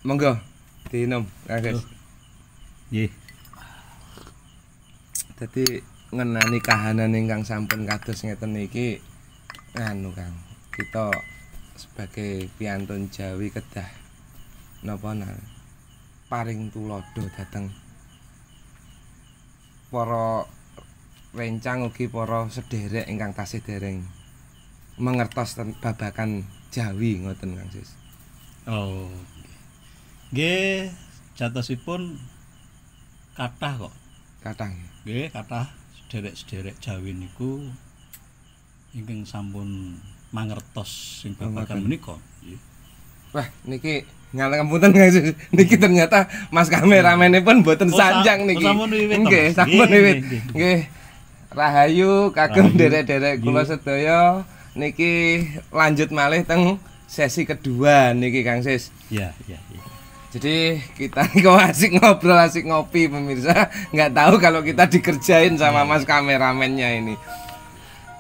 Monggo diinum, guys. Nggih. Dadi ngenani kahanan ingkang sampun kados ngeten niki anu Kang. Kita sebagai piantun Jawi kedah napa paring tulodo dhateng para rencang ugi para sederek ingkang tasih dereng mangertos babagan Jawi ngoten Kang Sis. Oh. Nggih, jatosipun kathah kok. Kathah. Nggih, kathah sederek-sederek Jawi niku ingkang sampun mangertos sing babagan menika. Nggih. Wah, niki ngapunten Kang Sis. Niki ternyata Mas kameramenipun mboten sanjang niki. Nggih, sampun wiwit. Nggih. Rahayu kagem derek-derek kula sedaya niki lanjut malih teng sesi kedua niki Kang Sis. Iya. Jadi kita kok asik ngobrol, asik ngopi pemirsa. Nggak tahu kalau kita dikerjain sama Mas kameramennya ini.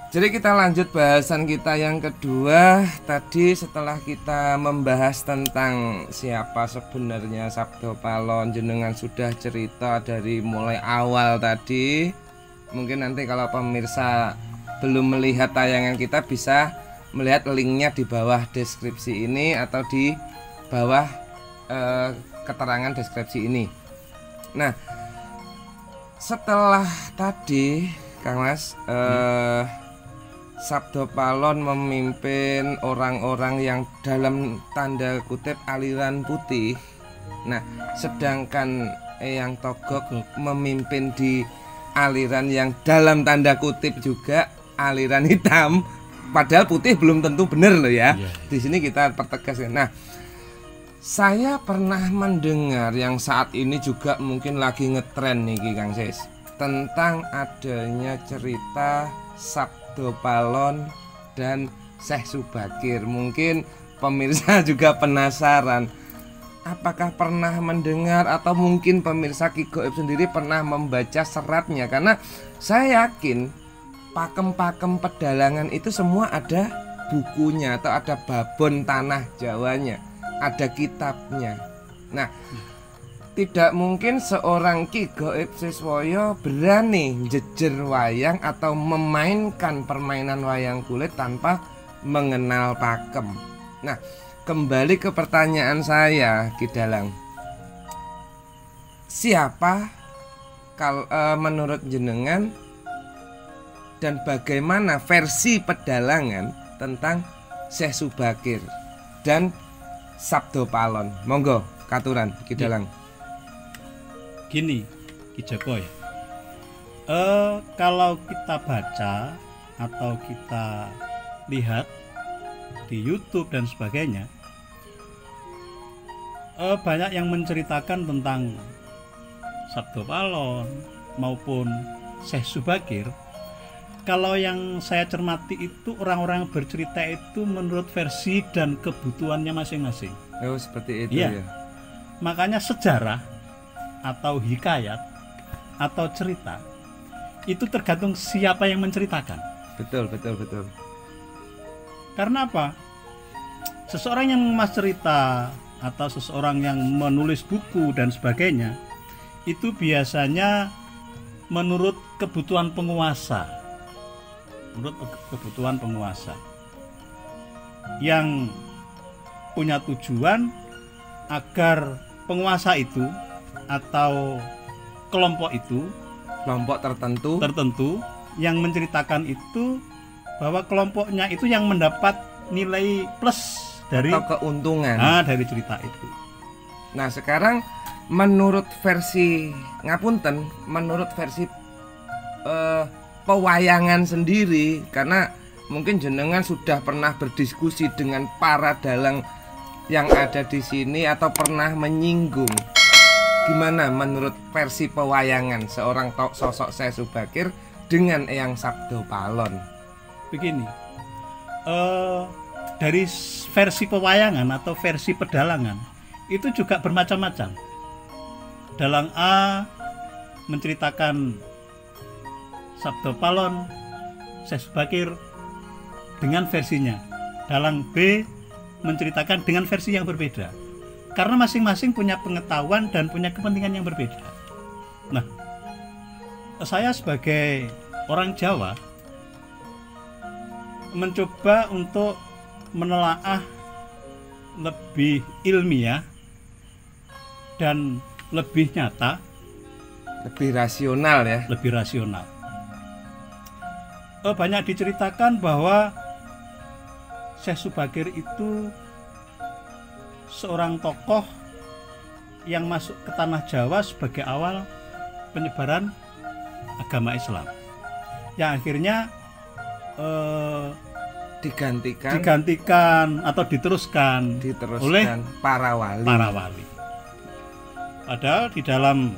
Jadi kita lanjut bahasan kita yang kedua. Tadi setelah kita membahas tentang siapa sebenarnya Sabdo Palon, jenengan sudah cerita dari mulai awal tadi. Mungkin nanti kalau pemirsa belum melihat tayangan kita bisa melihat linknya di bawah deskripsi ini atau di bawah keterangan deskripsi ini. Nah, setelah tadi Kang Mas Sabdo Palon memimpin orang-orang yang dalam tanda kutip aliran putih. Nah, sedangkan Eyang Togog memimpin di aliran yang dalam tanda kutip juga aliran hitam. Padahal putih belum tentu benar loh ya. Di sini kita pertegas. Nah, saya pernah mendengar yang saat ini juga mungkin lagi ngetren nih Kang Sis, tentang adanya cerita Sabdo Palon dan Syekh Subakir. Mungkin pemirsa juga penasaran, apakah pernah mendengar atau mungkin pemirsa Ki Goib sendiri pernah membaca seratnya. Karena saya yakin pakem-pakem pedalangan itu semua ada bukunya atau ada babon tanah Jawanya, ada kitabnya. Nah, tidak mungkin seorang Ki Goib Siswoyo berani jejer wayang atau memainkan permainan wayang kulit tanpa mengenal pakem. Nah, kembali ke pertanyaan saya, Ki Dalang. Siapa menurut jenengan dan bagaimana versi pedalangan tentang Syekh Subakir dan Sabdo Palon? Monggo katuran Ki Dalang. Gini Ki Joko ya, kalau kita baca atau kita lihat di YouTube dan sebagainya, banyak yang menceritakan tentang Sabdo Palon maupun Syekh Subakir. Kalau yang saya cermati itu orang-orang bercerita itu menurut versi dan kebutuhannya masing-masing. Oh, seperti itu ya. Makanya sejarah atau hikayat atau cerita itu tergantung siapa yang menceritakan. Betul. Karena apa? Seseorang yang mas cerita atau seseorang yang menulis buku dan sebagainya itu biasanya menurut kebutuhan penguasa. Yang punya tujuan agar penguasa itu atau kelompok tertentu yang menceritakan itu bahwa kelompoknya itu yang mendapat nilai plus dari atau keuntungan dari cerita itu. Nah, sekarang menurut versi pewayangan sendiri, karena mungkin jenengan sudah pernah berdiskusi dengan para dalang yang ada di sini atau pernah menyinggung. Gimana menurut versi pewayangan seorang sosok Syekh Subakir dengan Eyang Sabdo Palon? Begini, dari versi pewayangan atau versi pedalangan itu juga bermacam-macam. Dalang A menceritakan Sabdo Palon, Syekh Subakir dengan versinya. Dalang B menceritakan dengan versi yang berbeda. karena masing-masing punya pengetahuan dan punya kepentingan yang berbeda. Nah, saya sebagai orang Jawa mencoba untuk menelaah lebih ilmiah dan lebih nyata, lebih rasional ya. lebih rasional. Banyak diceritakan bahwa Syekh Subagir itu seorang tokoh yang masuk ke tanah Jawa sebagai awal penyebaran agama Islam, yang akhirnya digantikan atau diteruskan oleh para wali. Padahal di dalam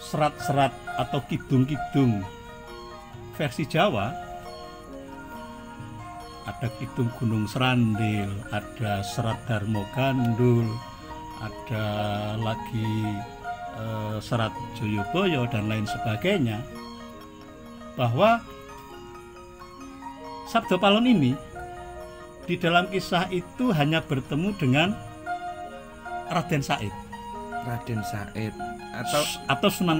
serat-serat atau kidung-kidung versi Jawa ada kidung Gunung Srandil, ada serat Darmo Gandul, ada lagi serat Joyoboyo dan lain sebagainya, bahwa Sabdo Palon ini di dalam kisah itu hanya bertemu dengan Raden Said atau Sunan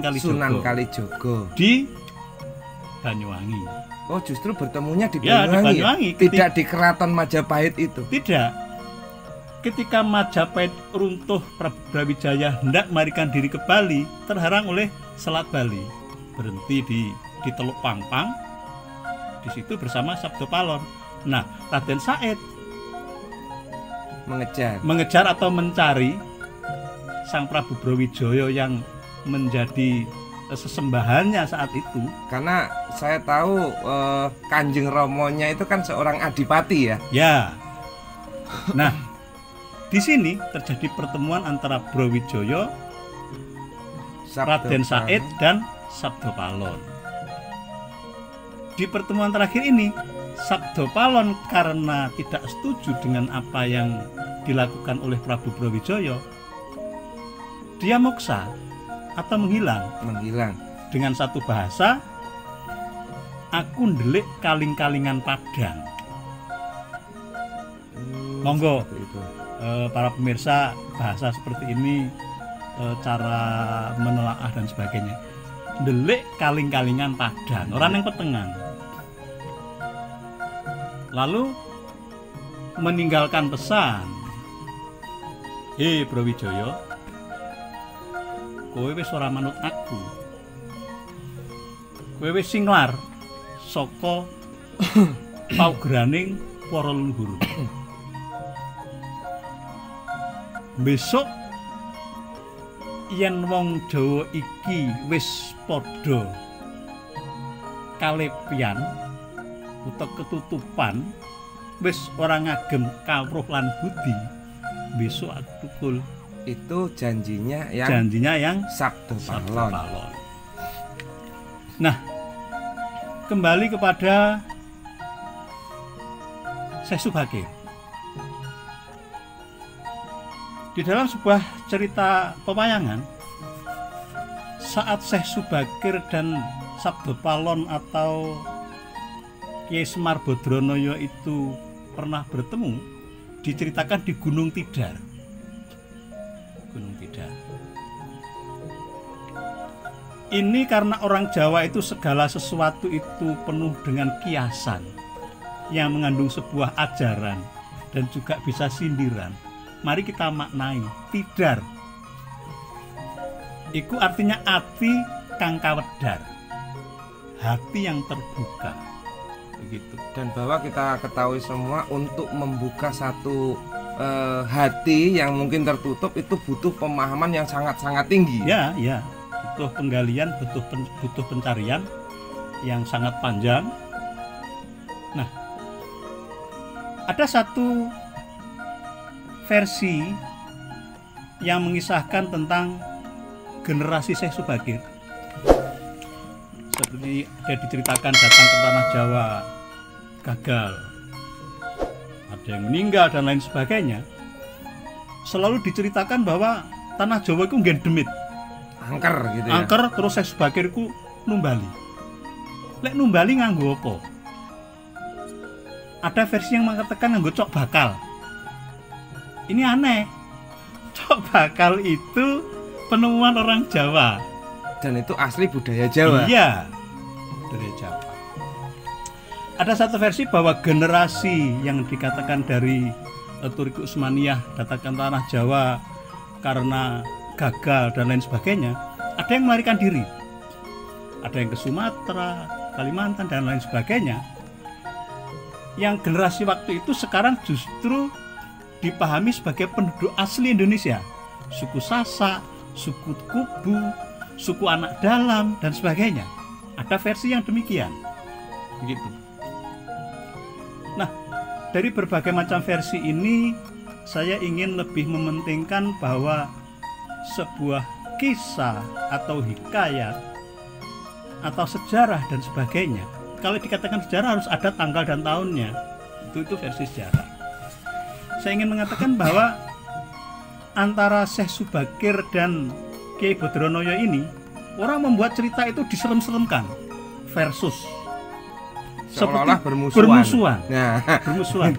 Kalijogo di Banyuwangi. Oh, justru bertemunya di Banyuwangi. Tidak di Keraton Majapahit itu. Tidak. Ketika Majapahit runtuh, Prabu Brawijaya hendak melarikan diri ke Bali, terhalang oleh Selat Bali. Berhenti di Teluk Pangpang. Di situ bersama Sabdo Palon. Nah, Raden Said mengejar atau mencari Sang Prabu Brawijaya yang menjadi sesembahannya saat itu. Karena saya tahu Kanjeng Romonya itu kan seorang adipati ya. Ya. Nah, di sini terjadi pertemuan antara Brawijaya, Raden Said dan Sabdo Palon. Di pertemuan terakhir ini, Sabdo Palon karena tidak setuju dengan apa yang dilakukan oleh Prabu Brawijaya, dia moksa atau menghilang dengan satu bahasa, aku ndelik kaling-kalingan Padang. Monggo para pemirsa, bahasa seperti ini cara menelaah dan sebagainya. Ndelik kaling-kalingan Padang, orang yang petengan. Lalu meninggalkan pesan, Brawijaya, kowe wis ora manut aku. Kowe wis singlar saka paugraning para leluhur. Besok yen wong Jawa iki wis padha kalepian utawa ketutupan, wis ora ngagem kawruh lan budi, besok aku tukul. Itu janjinya yang Sabdo Palon. Nah, kembali kepada Syekh Subagir. Di dalam sebuah cerita pewayangan, saat Syekh Subagir dan Sabdo Palon atau Kyai Semar Badranaya itu pernah bertemu, diceritakan di Gunung Tidar. Ini karena orang Jawa itu segala sesuatu itu penuh dengan kiasan yang mengandung sebuah ajaran dan juga bisa sindiran. Mari kita maknai tidar. Iku artinya ati kang kawedar, hati yang terbuka. Begitu. Dan bahwa kita ketahui semua untuk membuka satu hati yang mungkin tertutup itu butuh pemahaman yang sangat-sangat tinggi. Ya. Butuh penggalian, butuh pencarian yang sangat panjang. Nah, ada satu versi yang mengisahkan tentang generasi Syekh Subagir. Seperti dia diceritakan datang ke tanah Jawa, gagal, ada yang meninggal dan lain sebagainya. Selalu diceritakan bahwa tanah Jawa itu nggih demit, angker gitu ya. Angker, terus Syekh Subagir ku numbali. Lek numbali nganggo apa? Ada versi yang mengatakan nganggo cok bakal. ini aneh. Cok bakal itu penemuan orang Jawa. Dan itu asli budaya Jawa. Iya, budaya Jawa. Ada satu versi bahwa generasi yang dikatakan dari Turki Utsmaniyah datangkan tanah Jawa karena gagal dan lain sebagainya, ada yang melarikan diri. Ada yang ke Sumatera, Kalimantan dan lain sebagainya. Yang generasi waktu itu sekarang justru dipahami sebagai penduduk asli Indonesia. Suku Sasak, suku Kubu, suku Anak Dalam dan sebagainya. Ada versi yang demikian. Begitu. Nah, dari berbagai macam versi ini saya ingin lebih mementingkan bahwa sebuah kisah atau hikayat atau sejarah dan sebagainya, kalau dikatakan sejarah harus ada tanggal dan tahunnya. Itu versi sejarah. Saya ingin mengatakan bahwa antara Syekh Subakir dan Kiai Bodronoyo ini, orang membuat cerita itu diserem-seremkan versus seolah-olah bermusuhan. Nah, bermusuhan.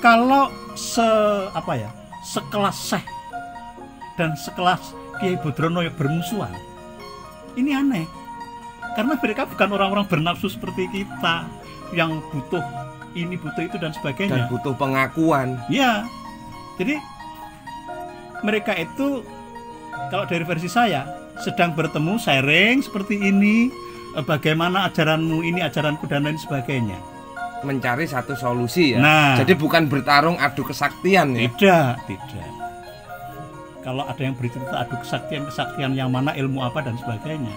Kalau sekelas Syekh dan sekelas Kiai Bodronoyo bermusuhan, ini aneh. Karena mereka bukan orang-orang bernafsu seperti kita yang butuh ini, butuh itu dan sebagainya. Dan butuh pengakuan. Ya. Jadi mereka itu kalau dari versi saya sedang bertemu sharing seperti ini, bagaimana ajaranmu ini, ajaranku dan lain sebagainya. Mencari satu solusi ya. Nah, jadi bukan bertarung adu kesaktian ya. Tidak. Kalau ada yang bercerita adu kesaktian yang mana, ilmu apa dan sebagainya.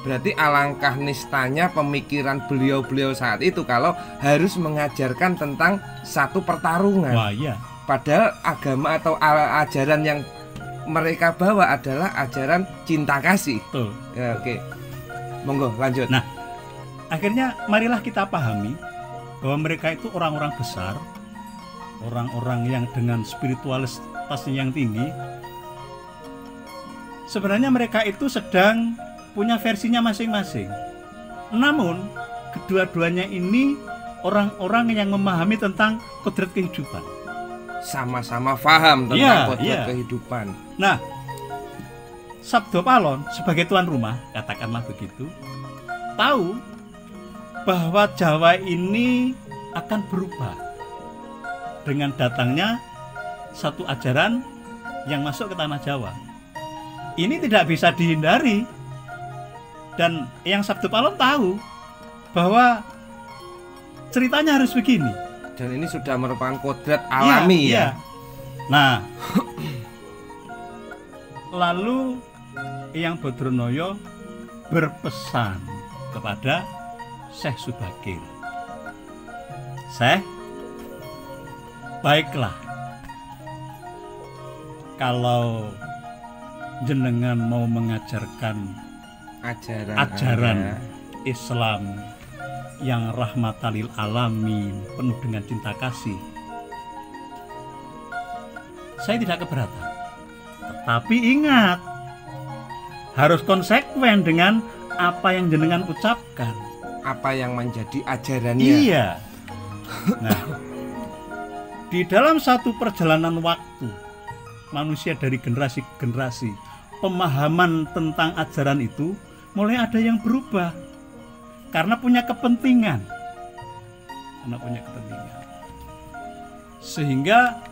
Berarti alangkah nistanya pemikiran beliau-beliau saat itu kalau harus mengajarkan tentang satu pertarungan. Wah, iya. Padahal agama atau ajaran yang mereka bawa adalah ajaran cinta kasih. Betul. Ya, oke. Monggo lanjut. Nah, akhirnya marilah kita pahami bahwa mereka itu orang-orang besar, orang-orang yang dengan spiritualitasnya yang tinggi. Sebenarnya mereka itu sedang punya versinya masing-masing. Namun, kedua-duanya ini orang-orang yang memahami tentang kodrat kehidupan. Sama-sama paham tentang kodrat kehidupan. Nah, Sabdo Palon sebagai tuan rumah, katakanlah begitu, tahu bahwa Jawa ini akan berubah dengan datangnya satu ajaran yang masuk ke tanah Jawa. Ini tidak bisa dihindari. Dan yang Sabdo Palon tahu bahwa ceritanya harus begini. Dan ini sudah merupakan kodrat alami ya. Nah, lalu Eyang Bodronoyo berpesan kepada Syekh Subakir, Syekh, baiklah, kalau jenengan mau mengajarkan ajaran Islam yang rahmatalil alamin, penuh dengan cinta kasih, saya tidak keberatan. Tetapi ingat, harus konsekuen dengan apa yang jenengan ucapkan, apa yang menjadi ajarannya. Iya. Nah, di dalam satu perjalanan waktu manusia dari generasi ke generasi, pemahaman tentang ajaran itu mulai ada yang berubah karena punya kepentingan. Sehingga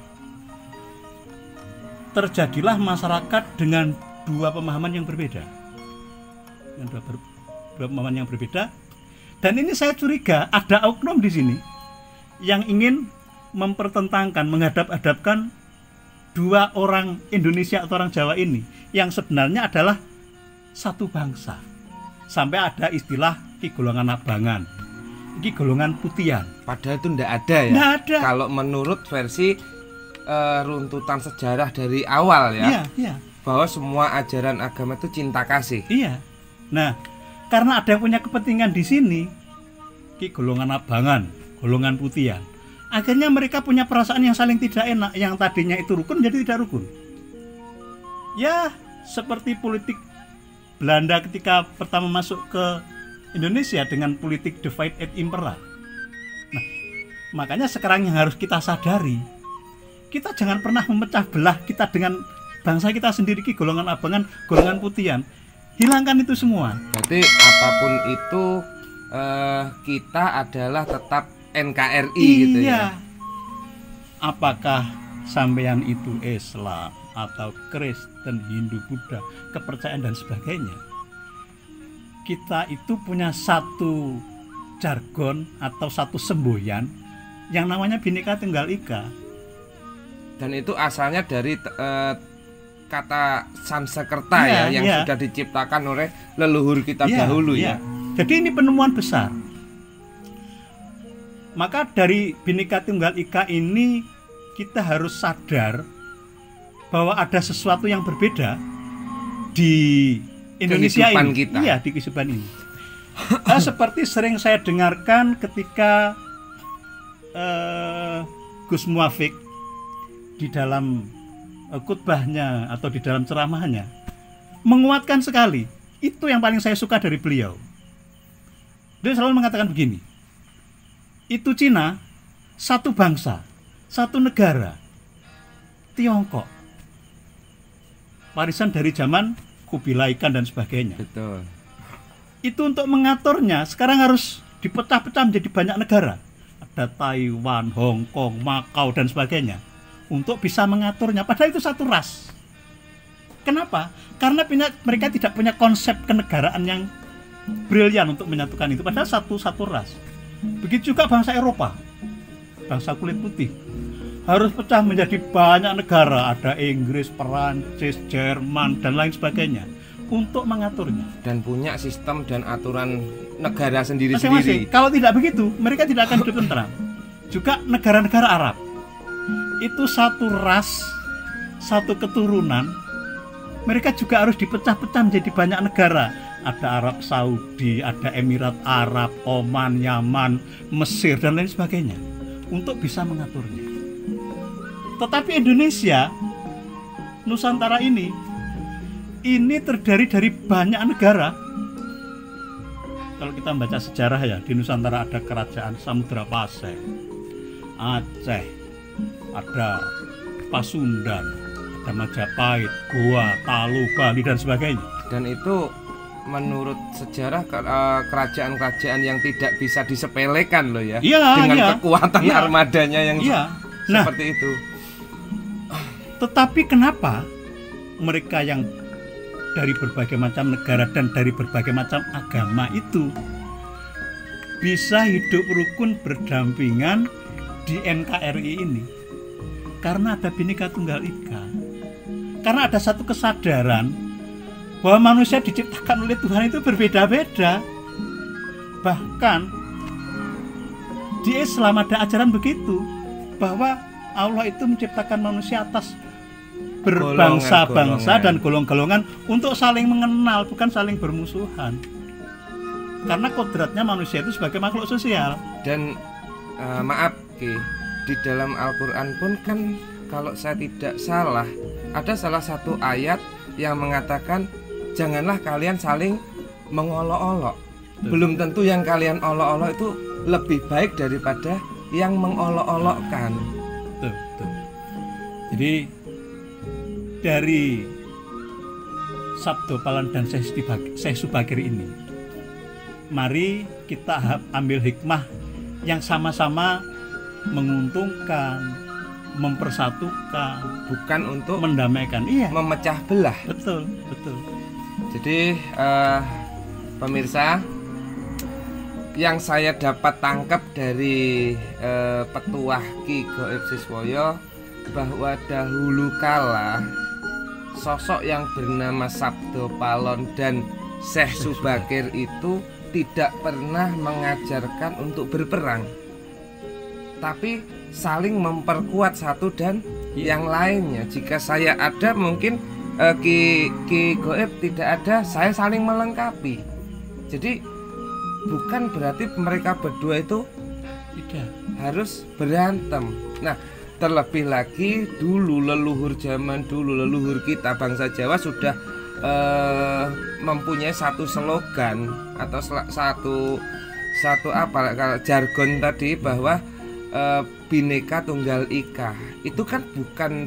terjadilah masyarakat dengan dua pemahaman yang berbeda. Dua pemahaman yang berbeda. Dan ini saya curiga ada oknum di sini yang ingin mempertentangkan, menghadap-hadapkan dua orang Indonesia atau orang Jawa ini yang sebenarnya adalah satu bangsa. Sampai ada istilah Ki golongan abangan, Ki golongan putihan. Padahal itu tidak ada ya. Nggak ada. Kalau menurut versi runtutan sejarah dari awal ya. Iya. Bahwa semua ajaran agama itu cinta kasih. Iya. Nah, karena ada yang punya kepentingan di sini, Ki golongan abangan, golongan putihan. Akhirnya mereka punya perasaan yang saling tidak enak. Yang tadinya itu rukun jadi tidak rukun. Ya, seperti politik Belanda ketika pertama masuk ke Indonesia dengan politik divide et impera. Nah, makanya sekarang yang harus kita sadari, kita jangan pernah memecah belah kita dengan bangsa kita sendiri, golongan abangan, golongan putihan. Hilangkan itu semua. Berarti apapun itu kita adalah tetap NKRI gitu ya. Apakah sampean itu Islam atau Kristen, Hindu, Buddha, kepercayaan dan sebagainya, kita itu punya satu jargon atau satu semboyan yang namanya Bhinneka Tunggal Ika. Dan itu asalnya dari kata Sanskerta yang sudah diciptakan oleh leluhur kita dahulu ya. Jadi ini penemuan besar. Maka dari Bhinneka Tunggal Ika ini kita harus sadar bahwa ada sesuatu yang berbeda di Indonesia kehidupan ini. Kita. Iya, di kehidupan ini. Seperti sering saya dengarkan ketika Gus Muafik di dalam khutbahnya atau di dalam ceramahnya menguatkan sekali. Itu yang paling saya suka dari beliau. Dia selalu mengatakan begini, itu Cina satu bangsa, satu negara, Tiongkok, warisan dari zaman Kubilai Khan dan sebagainya. Betul. Itu untuk mengaturnya sekarang harus dipecah-pecah menjadi banyak negara. Ada Taiwan, Hong Kong, Makau dan sebagainya. Untuk bisa mengaturnya, padahal itu satu ras. Kenapa? Karena mereka tidak punya konsep kenegaraan yang brilian untuk menyatukan itu, padahal satu ras. Begitu juga bangsa Eropa, bangsa kulit putih, harus pecah menjadi banyak negara. Ada Inggris, Perancis, Jerman dan lain sebagainya untuk mengaturnya. Dan punya sistem dan aturan negara sendiri-sendiri. Masing-masing. Kalau tidak begitu, mereka tidak akan hidup tentram. Juga negara-negara Arab, itu satu ras, satu keturunan. Mereka juga harus dipecah-pecah menjadi banyak negara. Ada Arab Saudi, ada Emirat Arab, Oman, Yaman, Mesir dan lain sebagainya untuk bisa mengaturnya. Tetapi Indonesia, Nusantara ini terdiri dari banyak negara. Kalau kita membaca sejarah ya, di Nusantara ada kerajaan Samudra Pasai, Aceh, ada Pasundan, ada Majapahit, Goa, Talu, Bali dan sebagainya. Dan itu menurut sejarah kerajaan-kerajaan yang tidak bisa disepelekan loh ya. Dengan kekuatan armadanya yang seperti itu. Tetapi kenapa mereka yang dari berbagai macam negara dan dari berbagai macam agama itu bisa hidup rukun berdampingan di NKRI ini? Karena ada Bhinneka Tunggal Ika. Karena ada satu kesadaran bahwa manusia diciptakan oleh Tuhan itu berbeda-beda. Bahkan di Islam ada ajaran begitu, bahwa Allah itu menciptakan manusia atas berbangsa-bangsa dan golong-golongan untuk saling mengenal, bukan saling bermusuhan. Karena kodratnya manusia itu sebagai makhluk sosial. Dan maaf Ki, di dalam Al-Quran pun kan kalau saya tidak salah ada salah satu ayat yang mengatakan janganlah kalian saling mengolok-olok. Belum tentu yang kalian olok-olok itu lebih baik daripada yang mengolok-olokkan. Betul. Jadi dari Sabdo Palan dan Syekh Subakir ini, mari kita ambil hikmah yang sama-sama menguntungkan, mempersatukan, bukan untuk mendamaikan, memecah belah. Betul. Jadi pemirsa, yang saya dapat tangkap dari petuah Ki Goib Siswoyo, bahwa dahulu kala sosok yang bernama Sabdo Palon dan Syekh Subakir itu tidak pernah mengajarkan untuk berperang, tapi saling memperkuat satu dan yang lainnya. Jika saya ada, mungkin Ki Goib tidak ada, saya saling melengkapi. Jadi bukan berarti mereka berdua itu tidak harus berantem. Nah, terlebih lagi dulu leluhur zaman dulu, leluhur kita bangsa Jawa sudah mempunyai satu slogan atau satu jargon tadi, bahwa Bhinneka Tunggal Ika itu kan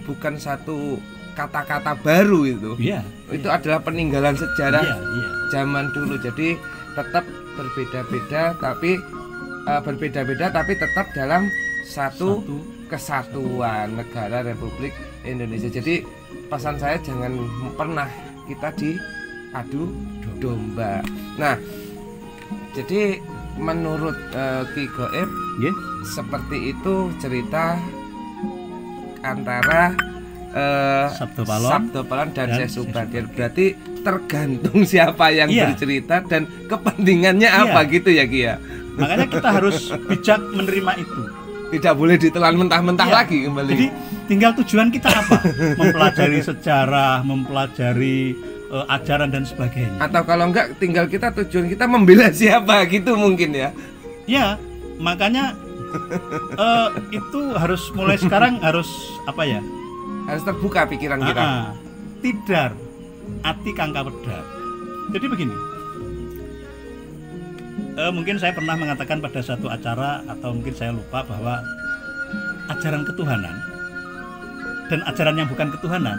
bukan satu kata-kata baru itu. Iya. Itu adalah peninggalan sejarah Iya. zaman dulu. Jadi tetap berbeda-beda tapi tetap dalam satu kesatuan negara Republik Indonesia. Jadi pesan saya jangan pernah kita diadu domba. Nah, jadi menurut Ki Gaib, seperti itu cerita antara Sabdo Palon dan Syekh Subagir. Berarti tergantung siapa yang bercerita dan kepentingannya apa gitu ya Ki ya. Makanya kita harus bijak menerima itu. Tidak boleh ditelan mentah-mentah lagi kembali. Jadi tinggal tujuan kita apa? Mempelajari sejarah, mempelajari ajaran dan sebagainya. Atau kalau enggak tinggal tujuan kita membela siapa gitu mungkin ya. Ya, makanya itu harus mulai sekarang harus apa ya? Harus terbuka pikiran kita. Tidar ati kangka pedar. Jadi begini, mungkin saya pernah mengatakan pada satu acara atau mungkin saya lupa bahwa ajaran ketuhanan dan ajaran yang bukan ketuhanan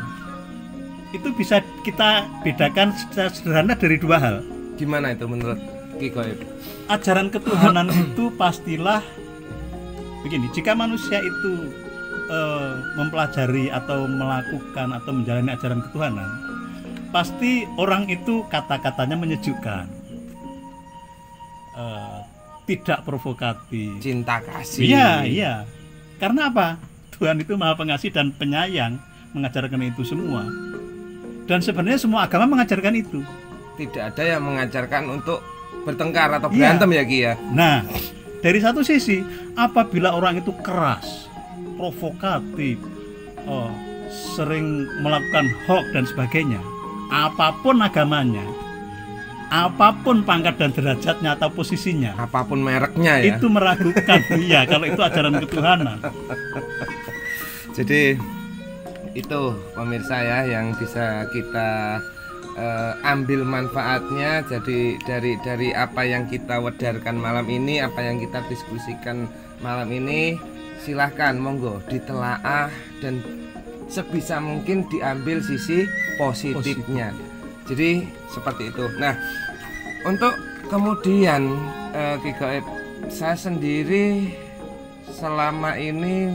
itu bisa kita bedakan secara sederhana dari dua hal. Gimana itu menurut Ki Gaib? Ajaran ketuhanan itu pastilah begini, jika manusia itu mempelajari atau melakukan atau menjalani ajaran ketuhanan, pasti orang itu kata-katanya menyejukkan, tidak provokatif, cinta kasih. Iya. Karena apa? Tuhan itu Maha Pengasih dan Penyayang, mengajarkan itu semua. Dan sebenarnya semua agama mengajarkan itu. Tidak ada yang mengajarkan untuk bertengkar atau berantem ya Ki ya. Nah, dari satu sisi, apabila orang itu keras, provokatif, sering melakukan hoax dan sebagainya, apapun agamanya, apapun pangkat dan derajatnya atau posisinya, apapun mereknya ya, itu meragukan iya kalau itu ajaran ketuhanan. Jadi itu pemirsa ya yang bisa kita ambil manfaatnya. Jadi dari apa yang kita wedarkan malam ini, apa yang kita diskusikan malam ini, silahkan monggo ditelaah dan sebisa mungkin diambil sisi positifnya. Jadi seperti itu. Nah, untuk kemudian Ki Gaib, saya sendiri selama ini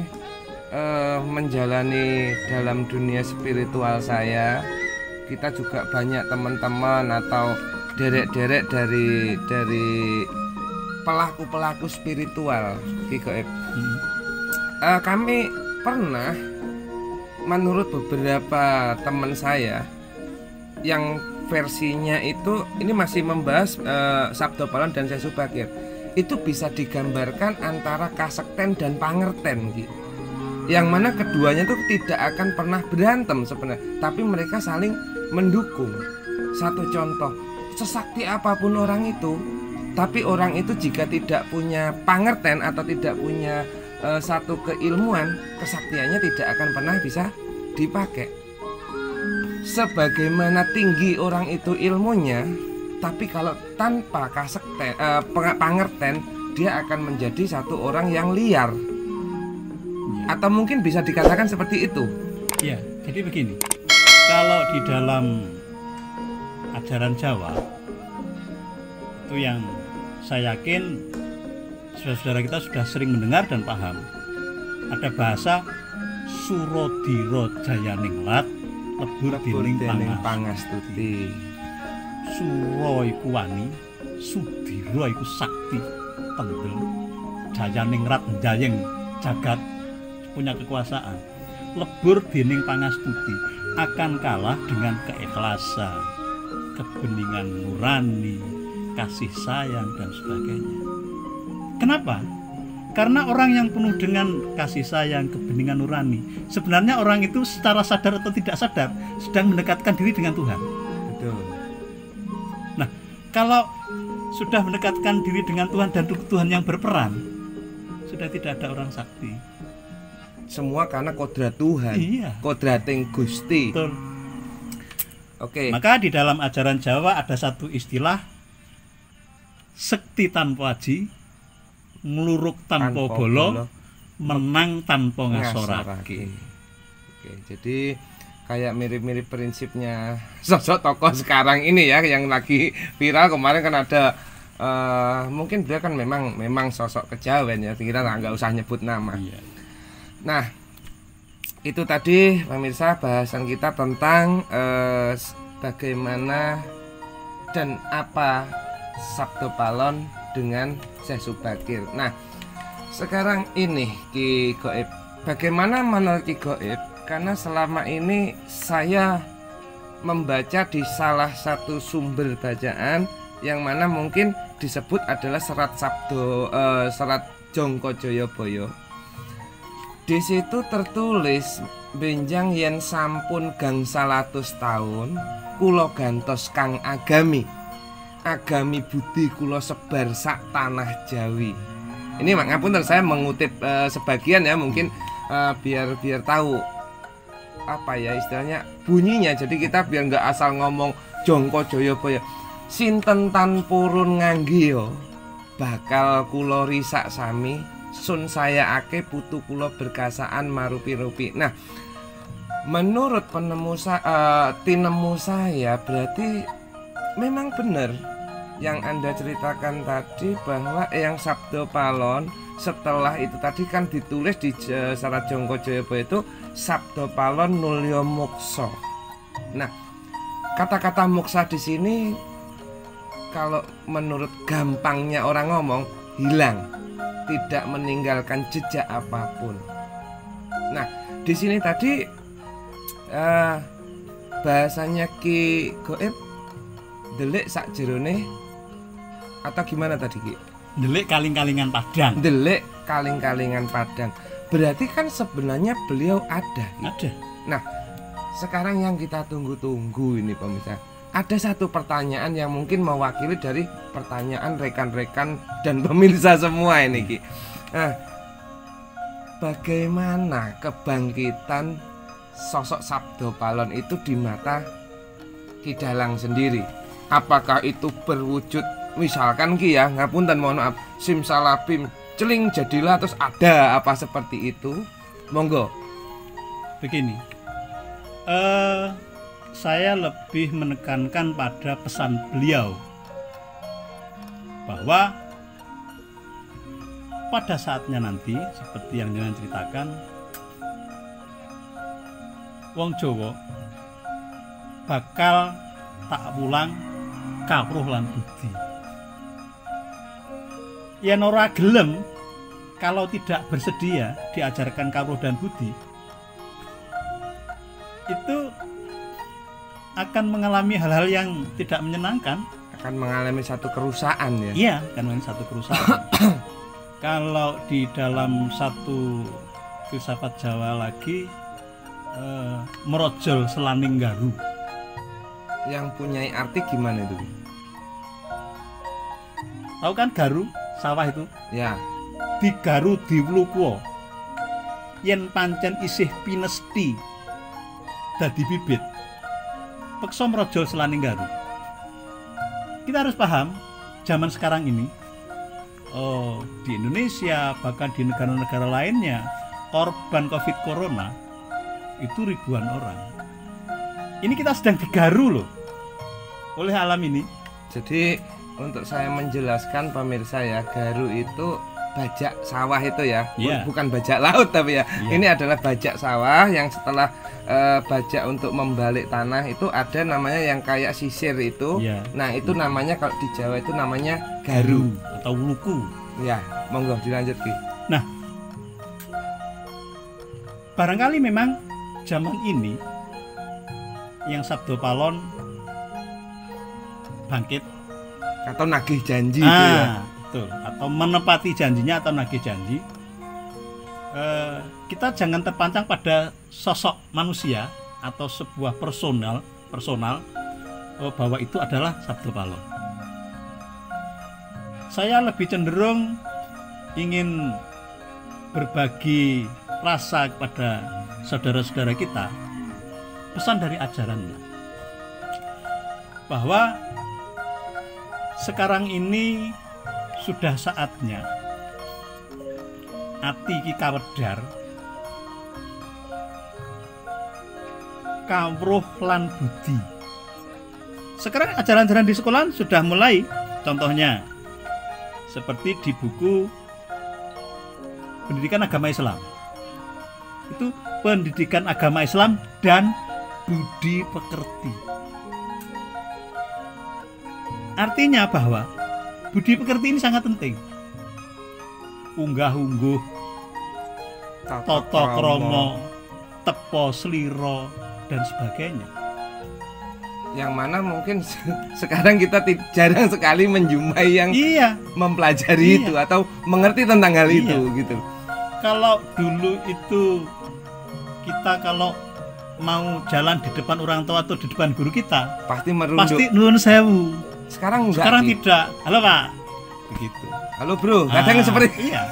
menjalani dalam dunia spiritual saya, kita juga banyak teman-teman atau derek-derek dari pelaku-pelaku spiritual Ki Gaib. Kami pernah menurut beberapa teman saya yang versinya itu ini masih membahas Sabdo Palon dan Syekh Subagir, itu bisa digambarkan antara kasekten dan pangerten gitu. Yang mana keduanya itu tidak akan pernah berantem sebenarnya, tapi mereka saling mendukung. Satu contoh, sesakti apapun orang itu, tapi orang itu jika tidak punya pangerten atau tidak punya satu keilmuan, kesaktiannya tidak akan pernah bisa dipakai. Sebagaimana tinggi orang itu ilmunya, tapi kalau tanpa kasekten, pangerten, dia akan menjadi satu orang yang liar. Atau mungkin bisa dikatakan seperti itu. Ya, jadi begini. Kalau di dalam ajaran Jawa itu yang saya yakin saudara-saudara kita sudah sering mendengar dan paham, ada bahasa Surodiro Jayaningrat lebur dening pangastuti. Suro iku wani, Sudiro iku sakti kendel, Jayaningrat njayeng jagat punya kekuasaan. Lebur dening pangastuti, akan kalah dengan keikhlasan, kebeningan nurani, kasih sayang dan sebagainya. Kenapa? Karena orang yang penuh dengan kasih sayang, kebeningan nurani, sebenarnya orang itu secara sadar atau tidak sadar sedang mendekatkan diri dengan Tuhan. Betul. Nah, kalau sudah mendekatkan diri dengan Tuhan dan Tuhan yang berperan, sudah tidak ada orang sakti. Semua karena kodrat Tuhan. Iya. Kodrating Gusti. Betul. Oke. Maka di dalam ajaran Jawa ada satu istilah sekti tanpa aji, ngluruk tanpa bolo, menang tanpa ngasorake. ngasorake. Oke, jadi kayak mirip-mirip prinsipnya sosok tokoh sekarang ini ya yang lagi viral kemarin kan ada mungkin dia kan memang sosok kejawen ya, kita nggak usah nyebut nama. Iya. Nah, itu tadi pemirsa bahasan kita tentang bagaimana dan apa Sabdo Palon dengan Syekh Subakir. Nah, sekarang ini Ki Goib, bagaimana menurut Ki Goib? Karena selama ini saya membaca di salah satu sumber bacaan yang mana mungkin disebut adalah serat Sabdo, serat Jongko Joyoboyo. Di situ tertulis benjang yen sampun gangsal atus taun kula gantos kang agami budi kula sebar sak tanah Jawi. Ini ngapunten saya mengutip sebagian ya, mungkin biar tahu apa ya istilahnya bunyinya, jadi kita biar nggak asal ngomong Jongko Joyoboyo. Sinten tan purun ngangge yo bakal kula risak sami sun saya ake putu kula berkasaan marupi-rupi. Nah, menurut tinemu saya berarti memang benar yang Anda ceritakan tadi bahwa yang Sabdo Palon setelah itu tadi kan ditulis di Serat Jongko Joyoboyo itu Sabdo Palon Nulya Muksa. Nah, kata-kata muksa di sini kalau menurut gampangnya orang ngomong hilang, tidak meninggalkan jejak apapun. Nah, di sini tadi bahasanya Ki Goib delik sak jerone atau gimana tadi Ki? Delik kaling-kalingan Padang. Delik kaling-kalingan Padang. Berarti kan sebenarnya beliau ada. Ki. Ada. Nah, sekarang yang kita tunggu-tunggu ini pemirsa, ada satu pertanyaan yang mungkin mewakili dari pertanyaan rekan-rekan dan pemirsa semua ini Ki. Nah, bagaimana kebangkitan sosok Sabdo Palon itu di mata Ki Dalang sendiri? Apakah itu berwujud misalkan Ki ya, ngapunten mohon maaf, simsalabim celing jadilah terus ada apa seperti itu? Monggo. Begini, saya lebih menekankan pada pesan beliau bahwa pada saatnya nanti seperti yang jangan ceritakan, wong Jawa bakal tak pulang kawruh lan budi. Yen ora gelem, kalau tidak bersedia diajarkan kawruh dan budi, itu akan mengalami hal-hal yang tidak menyenangkan, akan mengalami satu kerusakan ya. Iya, akan mengalami satu kerusakan. Kalau di dalam satu filsafat Jawa lagi, merojol selaning garu. Yang punya arti gimana itu? Tahu kan garu, sawah itu? Ya. Digaru diwlukuwa. Yen pancen isih pinesti dadi bibit, peksa merojol selaning garu. Kita harus paham zaman sekarang ini, di Indonesia bahkan di negara-negara lainnya, korban COVID Corona itu ribuan orang. Ini kita sedang digaru loh oleh alam ini. Jadi untuk saya menjelaskan pemirsa ya, garu itu bajak sawah itu ya, bukan bajak laut tapi ya. Ini adalah bajak sawah yang setelah bajak untuk membalik tanah itu ada namanya yang kayak sisir itu. Nah itu namanya kalau di Jawa itu namanya garu atau wuluku. Ya, monggo dilanjut Ki. Nah, barangkali memang zaman ini yang Sabdo Palon bangkit atau nagih janji itu ya. Betul, atau menepati janjinya atau nagih janji. Kita jangan terpancang pada sosok manusia atau sebuah personal bahwa itu adalah Sabdo Palon. Saya lebih cenderung ingin berbagi rasa kepada saudara-saudara kita, pesan dari ajarannya bahwa sekarang ini sudah saatnya ati iki kawedhar, kawruh lan budi. Sekarang ajaran-ajaran di sekolah sudah mulai, contohnya seperti di buku Pendidikan Agama Islam. Itu pendidikan agama Islam dan budi pekerti. Artinya bahwa budi pekerti ini sangat penting. Unggah-ungguh, tata krama, tepo slira dan sebagainya. Yang mana mungkin sekarang kita jarang sekali menjumpai yang mempelajari itu atau mengerti tentang hal itu gitu. Kalau dulu itu kita kalau mau jalan di depan orang tua atau di depan guru kita pasti merunduk. Pasti nuwun sewu. Sekarang enggak. Sekarang tidak. Halo Pak. Begitu. Halo Bro. Kadang seperti iya.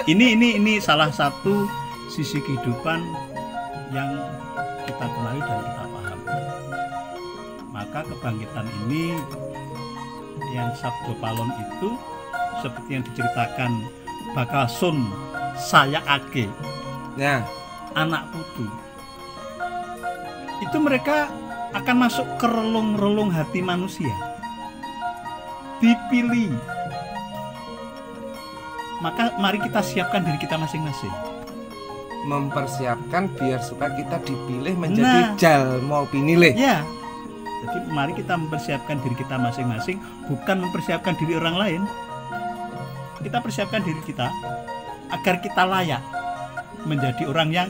Ini salah satu sisi kehidupan yang kita kenali dan kita pahami. Maka kebangkitan ini yang Sabdo Palon itu seperti yang diceritakan bakal sun saya ake ya anak putu itu mereka akan masuk ke relung-relung hati manusia, dipilih. Maka mari kita siapkan diri kita masing-masing, mempersiapkan biar supaya kita dipilih menjadi jalmo pinilih. Ya, jadi mari kita mempersiapkan diri kita masing-masing, bukan mempersiapkan diri orang lain. Kita persiapkan diri kita agar kita layak menjadi orang yang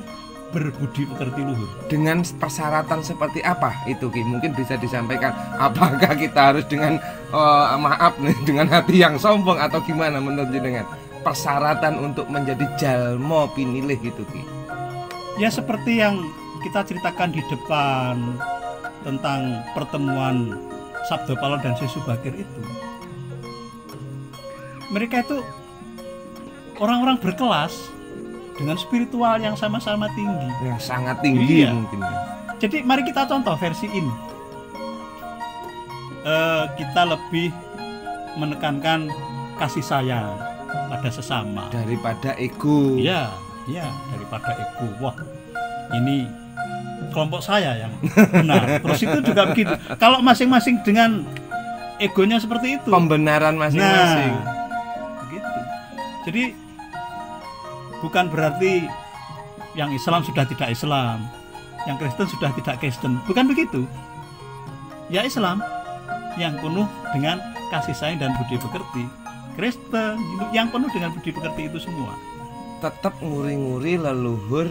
berbudi pekerti luhur. Dengan persyaratan seperti apa itu Ki? Mungkin bisa disampaikan. Apakah kita harus dengan dengan hati yang sombong atau gimana menurut jenengan? Persyaratan untuk menjadi jalmo pinilih gitu Ki. Ya seperti yang kita ceritakan di depan tentang pertemuan Sabdo Palon dan Syekh Subakir itu. Mereka itu orang-orang berkelas dengan spiritual yang sama-sama tinggi, yang sangat tinggi mungkin. Jadi mari kita contoh versi ini. Kita lebih menekankan kasih sayang pada sesama daripada ego. Iya, daripada ego. Wah, ini kelompok saya yang benar. Terus itu juga begitu. Kalau masing-masing dengan egonya seperti itu, pembenaran masing-masing. Begitu. Jadi bukan berarti yang Islam sudah tidak Islam, yang Kristen sudah tidak Kristen. Bukan begitu. Ya Islam yang penuh dengan kasih sayang dan budi pekerti. Kristen yang penuh dengan budi pekerti itu semua. Tetap nguri-nguri leluhur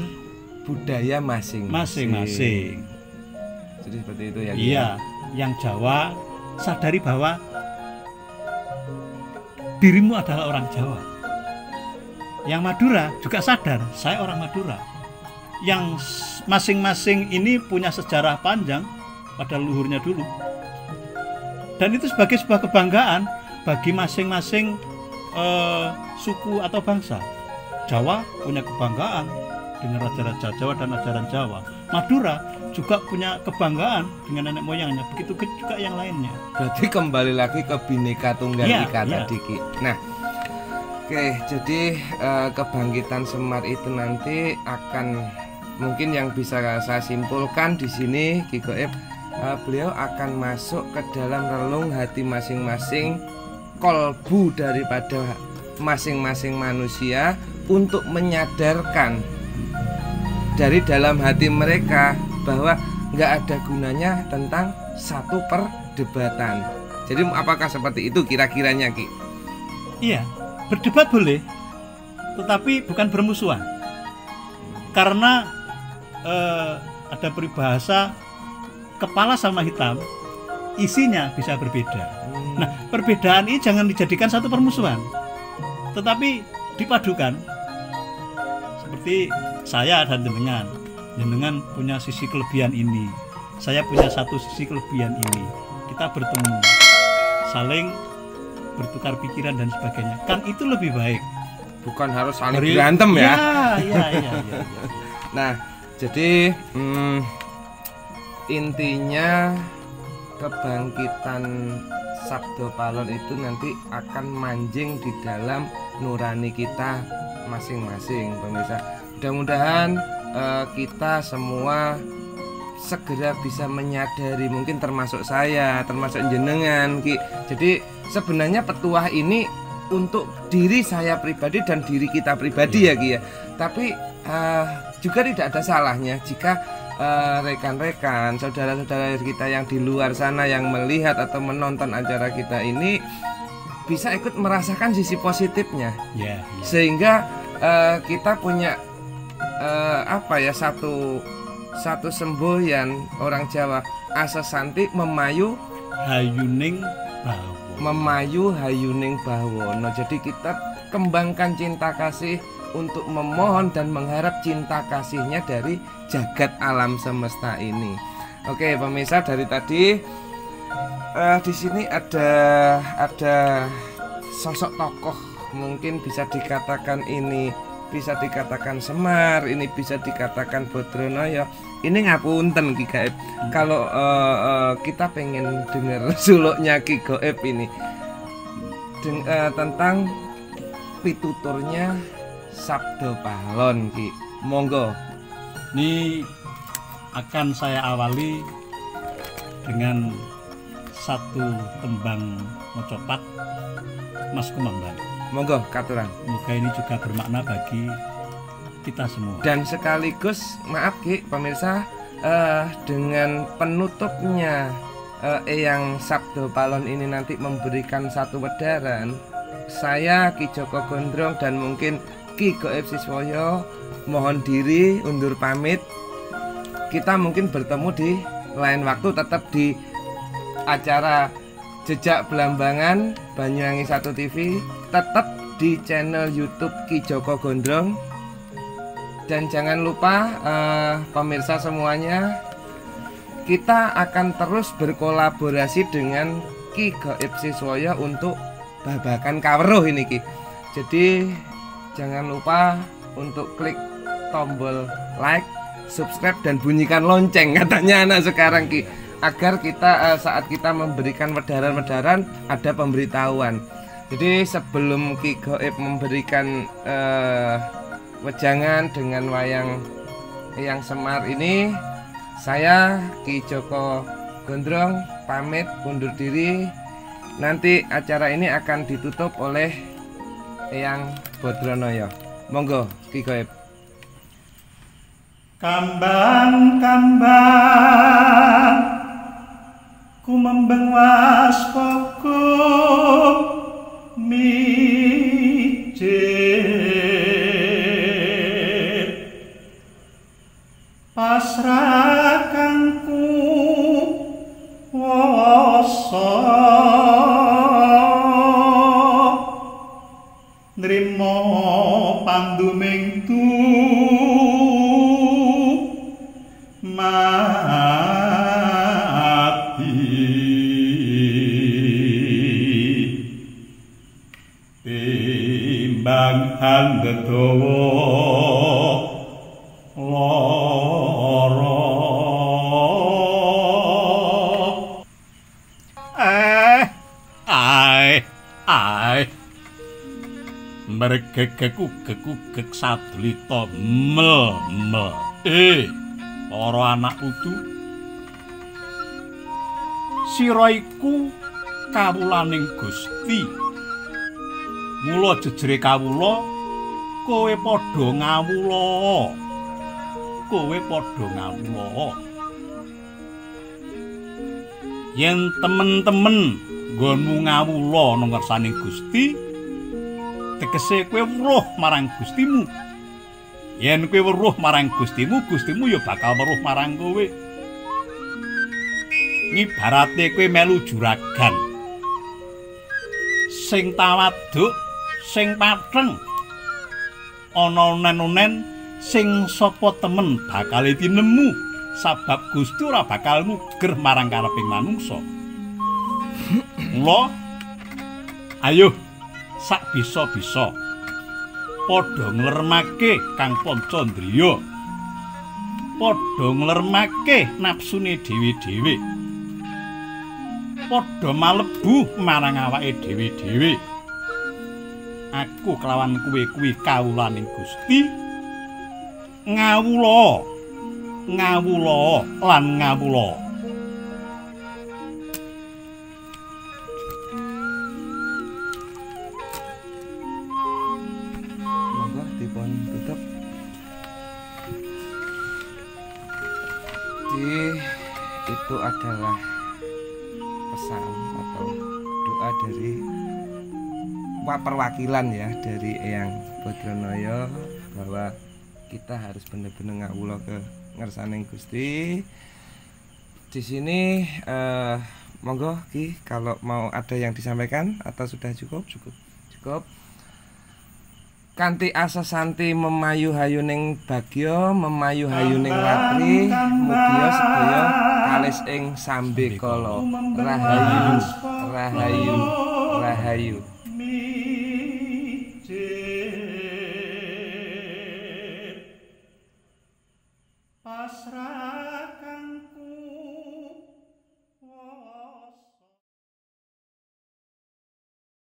budaya masing-masing. Jadi seperti itu ya. Iya, yang Jawa sadari bahwa dirimu adalah orang Jawa. Yang Madura juga sadar, saya orang Madura. Yang masing-masing ini punya sejarah panjang pada leluhurnya dulu. Dan itu sebagai sebuah kebanggaan bagi masing-masing suku atau bangsa. Jawa punya kebanggaan dengan raja-raja Jawa dan ajaran Jawa. Madura juga punya kebanggaan dengan nenek moyangnya. Begitu juga yang lainnya. Berarti kembali lagi ke Bhinneka Tunggal Ika tadi Ki. Nah, oke, jadi kebangkitan Semar itu nanti akan mungkin yang bisa saya simpulkan di sini Ki Goib, beliau akan masuk ke dalam relung hati masing-masing, kolbu daripada masing-masing manusia untuk menyadarkan dari dalam hati mereka bahwa nggak ada gunanya tentang satu perdebatan. Jadi apakah seperti itu kira-kiranya Ki? Iya. Berdebat boleh, tetapi bukan bermusuhan. Karena ada peribahasa kepala sama hitam, isinya bisa berbeda. Nah, perbedaan ini jangan dijadikan satu permusuhan, tetapi dipadukan. Seperti saya dan jenengan punya sisi kelebihan ini, saya punya satu sisi kelebihan ini. Kita bertemu, saling bertukar pikiran dan sebagainya, kan itu lebih baik. Bukan harus saling berantem ya. Iya. Nah, jadi intinya kebangkitan Sabdo Palon itu nanti akan manjing di dalam nurani kita masing-masing pemirsa. Mudah-mudahan kita semua segera bisa menyadari, mungkin termasuk saya, termasuk jenengan Ki. Jadi sebenarnya petuah ini untuk diri saya pribadi dan diri kita pribadi ya Ki ya. Tapi juga tidak ada salahnya jika rekan-rekan, saudara-saudara kita yang di luar sana yang melihat atau menonton acara kita ini bisa ikut merasakan sisi positifnya, sehingga kita punya satu semboyan orang Jawa, asa santi memayu hayuning bawono. Jadi kita kembangkan cinta kasih untuk memohon dan mengharap cinta kasihnya dari jagat alam semesta ini. Oke pemirsa, dari tadi di sini ada sosok tokoh, mungkin bisa dikatakan ini, bisa dikatakan Semar, ini bisa dikatakan Badranaya. Ini ngapunten Ki Gaib, kalau kita pengen dengar suluknya Ki Gaib ini tentang pituturnya Sabdo Palon Ki. Monggo. Ini akan saya awali dengan satu tembang mocopat Mas Kumambang. Monggo katuran. Semoga ini juga bermakna bagi kita semua. Dan sekaligus maaf Ki pemirsa, dengan penutupnya Eyang Sabdo Palon ini nanti memberikan satu wedaran, saya Ki Joko Gondrong dan mungkin Ki Gaib Siswoyo mohon diri undur pamit. Kita mungkin bertemu di lain waktu, tetap di acara Jejak Belambangan Banyuwangi 1 TV, tetap di channel YouTube Ki Joko Gondrong. Dan jangan lupa pemirsa semuanya, kita akan terus berkolaborasi dengan Ki Gaib Siswoyo untuk babakan kaweruh ini Ki. Jadi jangan lupa untuk klik tombol like, subscribe dan bunyikan lonceng katanya anak sekarang Ki, agar kita saat kita memberikan wedaran-wedaran ada pemberitahuan. Jadi sebelum Ki Gaib memberikan wejangan dengan wayang Eyang Semar ini, saya Ki Joko Gondrong pamit undur diri. Nanti acara ini akan ditutup oleh Eyang Badranaya. Monggo Ki Gaib. Kambang-kambang kumembeng waspoko mijit pasrahkanku wasa nrimo panduming tu mati timbang handawa lara mergegek sadlita mel para anak putu, sira iku kawulaning Gusti. Mula jejere kawula, kowe padha ngawula. Yen temen-temen nggonmu ngawula nang ngarsaning Gusti, tegese kowe weruh marang Gustimu. Yen kowe weruh marang Gustimu, Gustimu ya bakal weruh marang kowe. Ngibarate kowe melu juragan sing tawaduk, sing patheng, ana onen-onen sing sapa temen bakal tinemu, sabab Gusti ora bakal muger marang kareping manungsa. Mula ayo sak bisa-bisa padha nglermake Kang Pancandriya, padha nglermake napsune dhewe-dhewe, padha malebu marang awake dhewe-dhewe. aku kelawan kuwi kawulaning Gusti ngawula lan ngawula. Monggo dipun tutup. Jadi itu adalah pesan atau doa dari perwakilan ya dari Eyang Badranaya bahwa kita harus benar-benar ngawula ke ngersaning Gusti. Di sini monggo Ki kalau mau ada yang disampaikan atau sudah cukup? Cukup. Kanthi asa santi memayu hayuning bagya, memayu hayuning ratri, mugia sedaya kalis ing sambekala. Rahayu, rahayu, rahayu. Pasrah